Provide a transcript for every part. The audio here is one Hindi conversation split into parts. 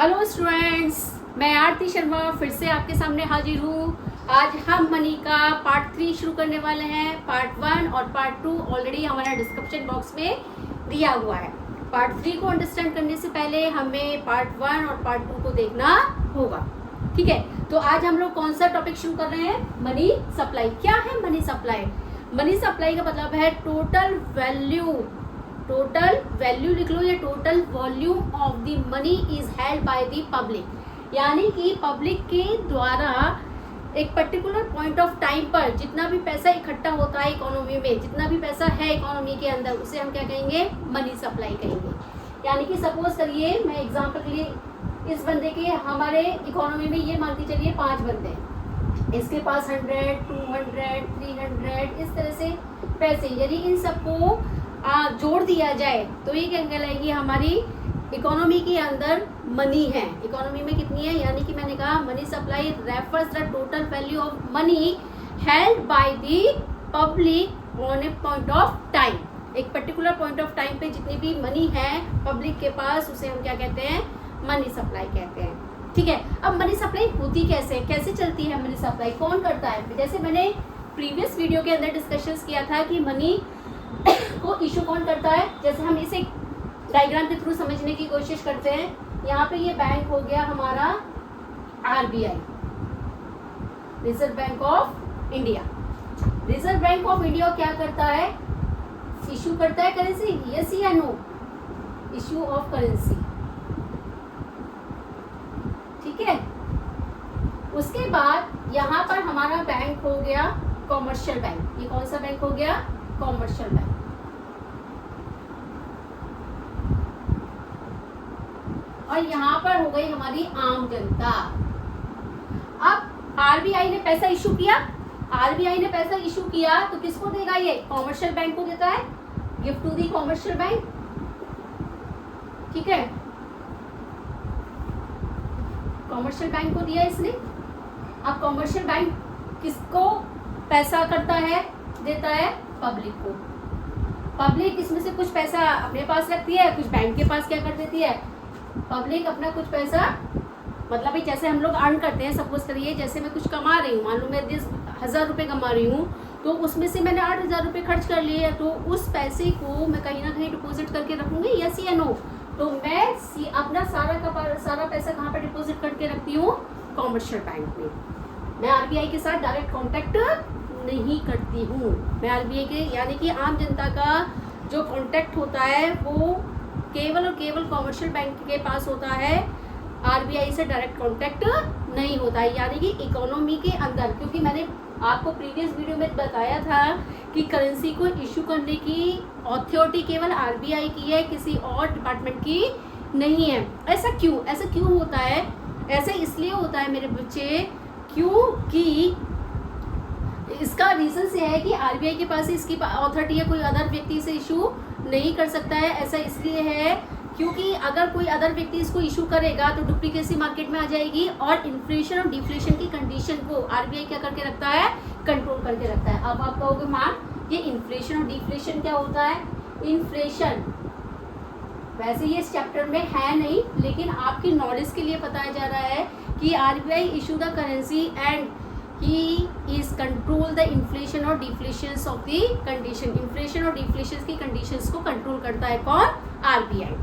हेलो स्टूडेंट्स, मैं आरती शर्मा फिर से आपके सामने हाजिर हूँ। आज हम मनी का पार्ट 3 शुरू करने वाले हैं। पार्ट 1 और पार्ट 2 ऑलरेडी हमारा डिस्क्रिप्शन बॉक्स में दिया हुआ है। पार्ट 3 को अंडरस्टैंड करने से पहले हमें पार्ट 1 और पार्ट 2 को देखना होगा। ठीक है, तो आज हम लोग कौन सा टॉपिक शुरू कर रहे हैं? Money supply. क्या है मनी सप्लाई? मनी सप्लाई का मतलब है टोटल वैल्यू लिख लो, या total volume of the money is held by the public. यानी कि पब्लिक के द्वारा एक पर्टिकुलर पॉइंट ऑफ टाइम पर जितना भी पैसा इकट्ठा होता है इकोनॉमी में, जितना भी पैसा है इकोनॉमी के अंदर, उसे हम क्या कहेंगे? मनी सप्लाई कहेंगे। यानी कि सपोज करिए, मैं एग्जांपल के लिए, इस बंदे के हमारे इकोनॉमी में ये मान के चलिए 5 बंदे हैं, इसके पास 100, 200, 300 इस तरह से पैसे, यदि इन सबको जोड़ दिया जाए तो ये क्या कहलाएगी? हमारी इकोनॉमी के अंदर मनी है। इकोनॉमी में कितनी है? यानी कि मैंने कहा money supply refers the total value of money held by the public on A point of time. एक पर्टिकुलर पॉइंट ऑफ टाइम पे जितनी भी मनी है पब्लिक के पास, उसे हम क्या कहते हैं? मनी सप्लाई कहते हैं। ठीक है, अब मनी सप्लाई होती कैसे चलती है मनी सप्लाई? कौन करता है? जैसे मैंने प्रीवियस वीडियो के अंदर डिस्कशन किया था कि मनी को इशू कौन करता है। जैसे हम इसे डायग्राम के थ्रू समझने की कोशिश करते हैं। यहाँ पे ये बैंक हो गया हमारा RBI, reserve bank of India. Reserve bank of India क्या करता है? इशू करता है करेंसी। यस या नो? Issue of currency. ठीक है, उसके बाद यहाँ पर हमारा बैंक हो गया कॉमर्शियल बैंक। ये कौन सा बैंक हो गया? Commercial bank. और यहाँ पर हो गई हमारी आम जनता। अब आरबीआई ने पैसा इशू किया। आरबीआई ने पैसा इशू किया तो किसको देगा? ये कॉमर्शियल बैंक को देता है। Give to the commercial bank. ठीक है, कॉमर्शियल बैंक को दिया इसने। अब कॉमर्शियल बैंक किसको पैसा करता है? देता है पब्लिक को। पब्लिक इसमें से कुछ पैसा अपने पास रखती है, कुछ बैंक के पास क्या कर देती है? पब्लिक अपना कुछ पैसा, मतलब जैसे हम लोग अर्न करते हैं, सपोज करिए जैसे मैं कुछ कमा रही हूँ, मान लो मैं 10,000 रुपये कमा रही हूँ, तो उसमें से मैंने 8,000 रुपये खर्च कर लिए, तो उस पैसे को मैं कहीं ना कहीं डिपॉजिट करके रखूंगी। यस या नो? तो मैं अपना सारा पैसा कहाँ पर डिपॉजिट करके रखती हूँ? कॉमर्शियल बैंक में। मैं आरबीआई के साथ डायरेक्ट कॉन्टैक्ट नहीं करती हूँ। मैं आरबीआई के, यानी कि आम जनता का जो कॉन्टैक्ट होता है वो केवल और केवल कॉमर्शियल बैंक के पास होता है। आरबीआई से डायरेक्ट कॉन्टैक्ट नहीं होता है। यानी कि इकोनॉमी के अंदर, क्योंकि मैंने आपको प्रीवियस वीडियो में बताया था कि करेंसी को इशू करने की अथॉरिटी केवल आरबीआई की है, किसी और डिपार्टमेंट की नहीं है। ऐसा क्यों होता है? ऐसा इसलिए होता है मेरे बच्चे, क्योंकि इसका रीजन ये है कि आरबीआई के पास इसकी अथॉरिटी है, कोई अदर व्यक्ति से इशू नहीं कर सकता है। ऐसा इसलिए है क्योंकि अगर कोई अदर व्यक्ति इसको इशू करेगा तो डुप्लीकेसी मार्केट में आ जाएगी, और इन्फ्लेशन और डिफ्लेशन की कंडीशन को आरबीआई क्या करके रखता है? कंट्रोल करके रखता है। अब आप कहोगे मैम ये इन्फ्लेशन और डिफ्लेशन क्या होता है? इन्फ्लेशन वैसे ये इस चैप्टर में है नहीं, लेकिन आपकी नॉलेज के लिए बताया जा रहा है कि RBI issue the currency and he is control the inflation और deflations of the condition। inflation और deflations की conditions को control करता है कौन? आरबीआई।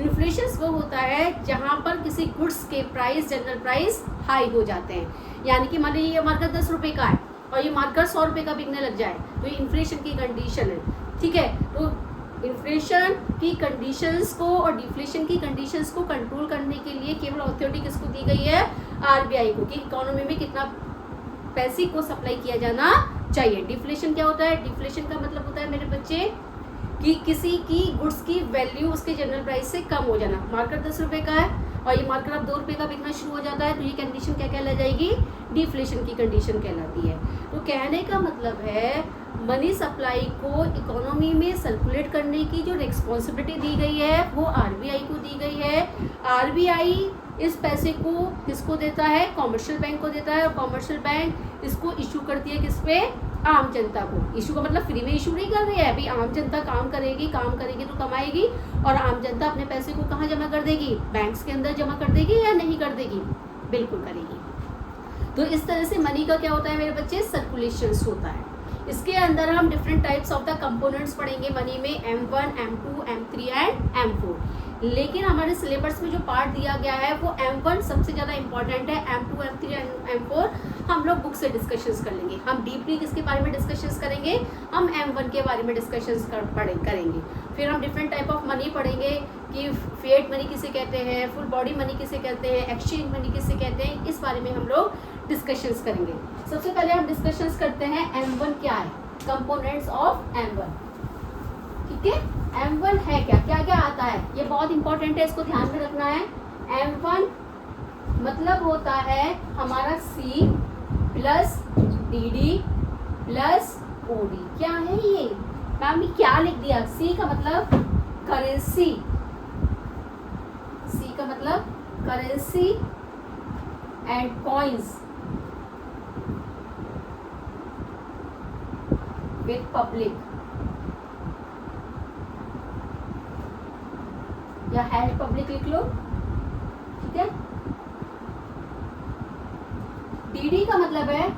इन्फ्लेशन वो होता है जहाँ पर किसी गुड्स के प्राइस, जनरल प्राइस हाई हो जाते हैं। यानी कि मान लीजिए ये मार्कर 10 रुपये का है और ये मार्कर 100 रुपये का बिकने लग जाए, तो ये इन्फ्लेशन की कंडीशन है। ठीक है, तो इन्फ्लेशन की कंडीशंस को और डिफ्लेशन की कंडीशंस को कंट्रोल करने के लिए केवल अथॉरिटी किसको दी गई है? आरबीआई को, कि इकोनॉमी में कितना पैसे को सप्लाई किया जाना चाहिए। डिफ्लेशन क्या होता है? डिफ्लेशन का मतलब होता है मेरे बच्चे कि किसी की गुड्स की वैल्यू उसके जनरल प्राइस से कम हो जाना। मार्कर 10 रुपये का है और ये मार्कर अब 2 रुपये का बिकना शुरू हो जाता है, तो ये कंडीशन क्या कहला जाएगी? डिफ्लेशन की कंडीशन कहलाती है। तो कहने का मतलब है मनी सप्लाई को इकोनॉमी में सर्कुलेट करने की जो रिस्पॉन्सिबिलिटी दी गई है वो आरबीआई को दी गई है। आरबीआई इस पैसे को किसको देता है? कॉमर्शियल बैंक को देता है, और कॉमर्शियल बैंक इसको इशू करती है किस पे? आम जनता को। इशू का मतलब फ्री में इशू नहीं कर रहे हैं, अभी आम जनता काम करेगी तो कमाएगी, और आम जनता अपने पैसे को कहाँ जमा कर देगी, बैंक्स के अंदर जमा कर देगी या नहीं कर देगी, बिल्कुल करेगी। तो इस तरह से मनी का क्या होता है मेरे बच्चे, सर्कुलेशन होता है। इसके अंदर हम different types of the components पढ़ेंगे मनी में, M1, M2, M3 and M4। लेकिन हमारे सिलेबस में जो पार्ट दिया गया है वो M1 सबसे ज़्यादा इंपॉर्टेंट है, M2, M3 एंड M4 हम लोग बुक से डिस्कशंस कर लेंगे। हम डीपली किसके बारे में डिस्कशंस करेंगे, हम M1 के बारे में डिस्कशंस करेंगे। फिर हम डिफरेंट टाइप ऑफ मनी पढ़ेंगे कि फिएट मनी किसे कहते हैं, फुल बॉडी मनी किसे कहते हैं, एक्सचेंज मनी किसे कहते हैं, इस बारे में हम लोग डिस्कशंस करेंगे। सबसे पहले हम डिस्कशंस करते हैं M1 क्या है, कंपोनेंट्स ऑफ M1। ठीक है, M1 है क्या, क्या क्या आता है, ये बहुत इंपॉर्टेंट है, इसको ध्यान में रखना है। M1 मतलब होता है हमारा C plus DD plus OD। क्या है ये मैम, ने क्या लिख दिया, C का मतलब करेंसी, C का मतलब currency and coins with public या हेल्ड पब्लिक लिख लो। ठीक है, डीडी का मतलब है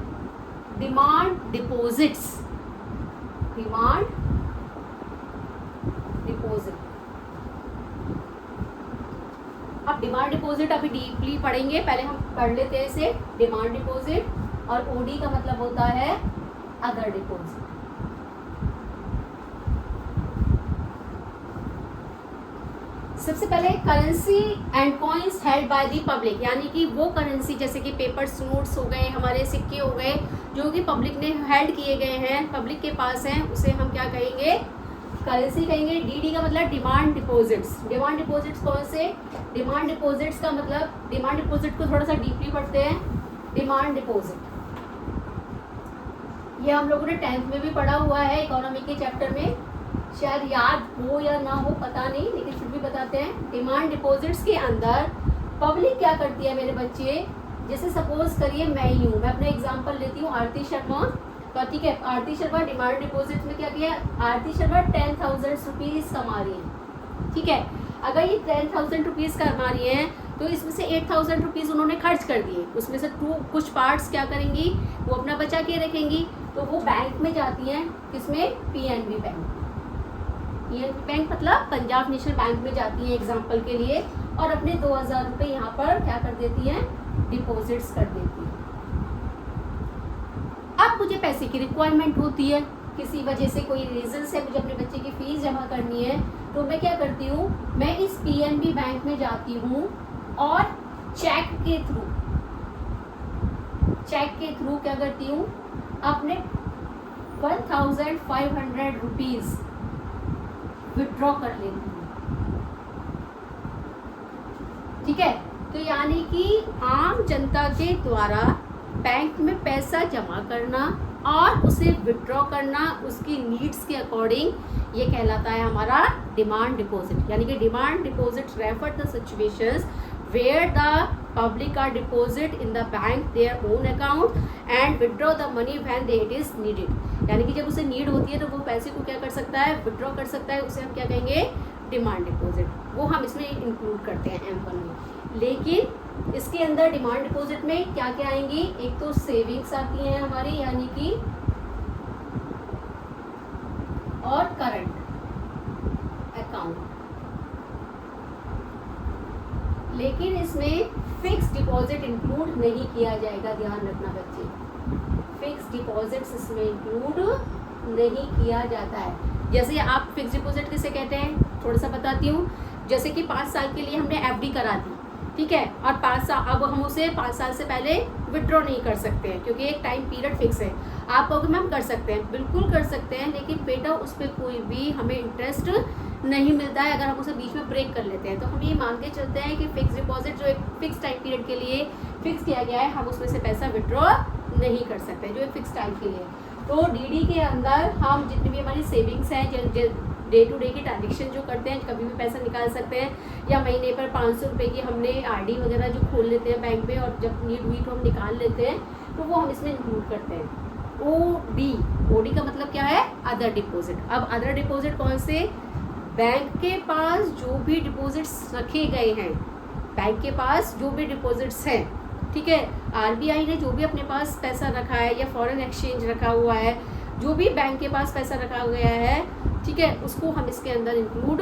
डिमांड डिपॉजिट्स, डिमांड डिपॉजिट। अब डिमांड डिपॉजिट अभी डीपली पढ़ेंगे, पहले हम पढ़ लेते हैं इसे, डिमांड डिपॉजिट। और ओडी का मतलब होता है अदर डिपॉजिट। सबसे पहले currency and coins held by the public, यानी कि वो करेंसी जैसे कि पेपर्स, नोट्स हो गए, हमारे सिक्के हो गए, जो कि पब्लिक ने हेल्ड किए गए हैं, पब्लिक के पास हैं, उसे हम क्या कहेंगे, करेंसी कहेंगे। डीडी का मतलब डिमांड डिपॉजिट्स। डिमांड डिपॉजिट्स कौन से, डिमांड डिपॉजिट्स का मतलब, डिमांड डिपॉजिट को थोड़ा सा डीपली पढ़ते हैं। डिमांड डिपॉजिट ये हम लोगों ने 10th में भी पढ़ा हुआ है, इकोनॉमी के चैप्टर में, शायद याद हो या ना हो पता नहीं, लेकिन फिर भी बताते हैं। डिमांड डिपॉजिट्स के अंदर पब्लिक क्या करती है मेरे बच्चे, जैसे सपोज करिए मैं ही हूँ, मैं अपना एग्जांपल लेती हूँ आरती शर्मा। तो ठीक है, आरती शर्मा डिमांड डिपॉजिट में क्या किया, आरती शर्मा 10,000 रुपीज़ कमा रही है। ठीक है, अगर ये 10,000 रुपीज़ कमा रही हैं तो इसमें से 8,000 रुपीज़ उन्होंने खर्च कर दिए, उसमें से कुछ पार्ट्स क्या करेंगी, वो अपना बचा के रखेंगी, तो वो बैंक में जाती हैं, किसमें, PNB बैंक। PNB बैंक मतलब पंजाब नेशनल बैंक में जाती हैं एग्जाम्पल के लिए, और अपने 2,000 रुपये यहाँ पर क्या कर देती हैं, डिपॉजिट्स कर देती हैं। अब मुझे पैसे की रिक्वायरमेंट होती है, किसी वजह से कोई रीज़न से मुझे अपने बच्चे की फीस जमा करनी है, तो मैं क्या करती हूँ, मैं इस PNB बैंक में जाती हूँ और चेक के थ्रू क्या करती हूँ, अपने 1,500 रुपीज़ विड्रॉ कर लेती हूँ। ठीक है, तो यानी कि आम जनता के द्वारा बैंक में पैसा जमा करना और उसे विड्रॉ करना उसकी नीड्स के अकॉर्डिंग, ये कहलाता है हमारा डिमांड डिपॉजिट। यानी कि demand deposit refer the situations where the public are deposit in the bank their own account and withdraw the money when it is needed. यानी कि जब उसे नीड होती है तो वो पैसे को क्या कर सकता है, विड्रॉ कर सकता है, उसे हम क्या कहेंगे, डिमांड डिपॉजिट। वो हम इसमें इंक्लूड करते हैं M1 में। लेकिन इसके अंदर डिमांड डिपॉजिट में क्या क्या आएंगी, एक तो सेविंग्स आती हैं हमारी, यानी कि, और करंट अकाउंट। लेकिन इसमें फिक्स डिपॉजिट इंक्लूड नहीं किया जाएगा, ध्यान रखना बच्चे, फिक्स डिपॉजिट्स इसमें इंक्लूड नहीं किया जाता है। जैसे आप फिक्स डिपॉजिट किसे कहते हैं, थोड़ा सा बताती हूँ। जैसे कि 5 साल के लिए हमने FD करा दी, ठीक है, और 5 साल, अब हम उसे 5 साल से पहले विड्रॉ नहीं कर सकते हैं क्योंकि एक टाइम पीरियड फिक्स है। आप कहोगे मैम कर सकते हैं, बिल्कुल कर सकते हैं, लेकिन बेटा उस पर कोई भी हमें इंटरेस्ट नहीं मिलता है अगर हम उसे बीच में ब्रेक कर लेते हैं। तो हम ये मान के चलते हैं कि फिक्स डिपॉजिट जो एक फिक्स टाइम पीरियड के लिए फिक्स किया गया है, हम उसमें से पैसा विड्रॉ नहीं कर सकते जो एक फिक्स टाइम के लिए। तो DD के अंदर हम जितनी भी हमारी सेविंग्स हैं, डे टू डे की ट्रांजेक्शन जो करते हैं, कभी भी पैसा निकाल सकते हैं, या महीने पर 500 रुपये की हमने RD वगैरह जो खोल लेते हैं बैंक में और जब नीड हुई तो हम निकाल लेते हैं, तो वो हम इसमें इंक्लूड करते हैं। ओडी, ओडी का मतलब क्या है, अदर डिपॉजिट। अब अदर डिपॉजिट कौन से, बैंक के पास जो भी डिपॉजिट्स रखे गए हैं, बैंक के पास जो भी डिपॉजिट्स हैं, ठीक है, आरबीआई ने जो भी अपने पास पैसा रखा है या फॉरेन एक्सचेंज रखा हुआ है, जो भी बैंक के पास पैसा रखा गया है, ठीक है, उसको हम इसके अंदर इंक्लूड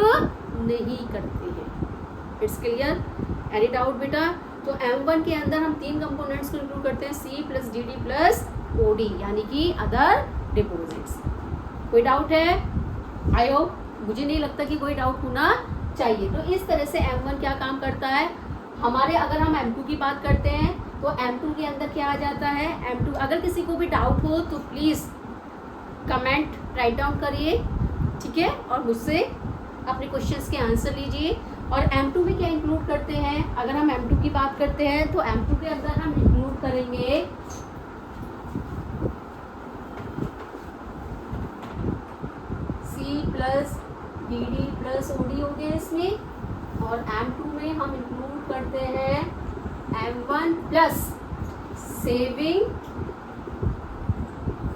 नहीं करते हैं। इट्स क्लियर, एनी डाउट बेटा? तो M1 के अंदर हम 3 कंपोनेंट्स को इंक्लूड करते हैं, C plus DD plus OD, यानी कि अदर डिपॉजिट्स। कोई डाउट है? आई होप, मुझे नहीं लगता कि कोई डाउट होना चाहिए। तो इस तरह से M1 क्या काम करता है हमारे। अगर हम M2 की बात करते हैं तो M2 के अंदर क्या आ जाता है, M2, अगर किसी को भी डाउट हो तो प्लीज़ कमेंट राइट डाउन करिए, ठीक है, और मुझसे अपने क्वेश्चंस के आंसर लीजिए। और M2 में क्या इंक्लूड करते हैं, अगर हम M2 की बात करते हैं तो M2 के अंदर हम इंक्लूड करेंगे C plus DD plus OD हो गया इसमें। और M2 में हम इंक्लूड करते हैं M1 plus saving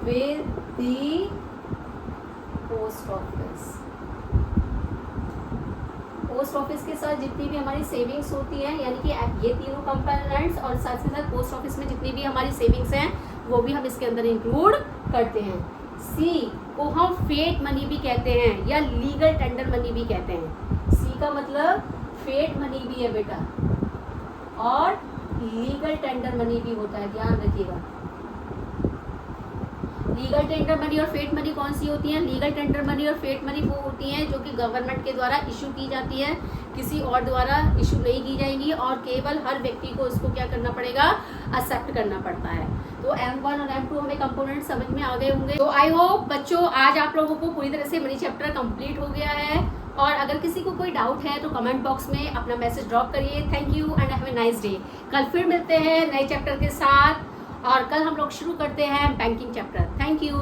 with the post office. Post office के साथ जितनी भी हमारी सेविंग्स होती हैं, यानी कि ये तीनों कंपोनेंट्स, और साथ ही साथ पोस्ट ऑफिस में जितनी भी हमारी सेविंग्स हैं वो भी हम इसके अंदर इंक्लूड करते हैं। सी को हम फेट मनी भी कहते हैं या लीगल टेंडर मनी भी कहते हैं। सी का मतलब फेट मनी भी है बेटा, और लीगल टेंडर मनी भी होता है, ध्यान रखिएगा। लीगल टेंडर मनी और फेट मनी कौन सी होती हैं? लीगल टेंडर मनी और फेट मनी वो होती हैं जो कि गवर्नमेंट के द्वारा इशू की जाती है, किसी और द्वारा इशू नहीं की जाएंगी, और केवल हर व्यक्ति को इसको क्या करना पड़ेगा, एक्सेप्ट करना पड़ता है। तो M1 और M2 हमें कंपोनेंट समझ में आ गए होंगे। तो आई होप बच्चों आज आप लोगों को पूरी तरह से मनी चैप्टर कंप्लीट हो गया है। और अगर किसी को कोई डाउट है तो कमेंट बॉक्स में अपना मैसेज ड्रॉप करिए। Thank you and have a nice day. कल फिर मिलते हैं नए चैप्टर के साथ, और कल हम लोग शुरू करते हैं बैंकिंग चैप्टर। Thank you.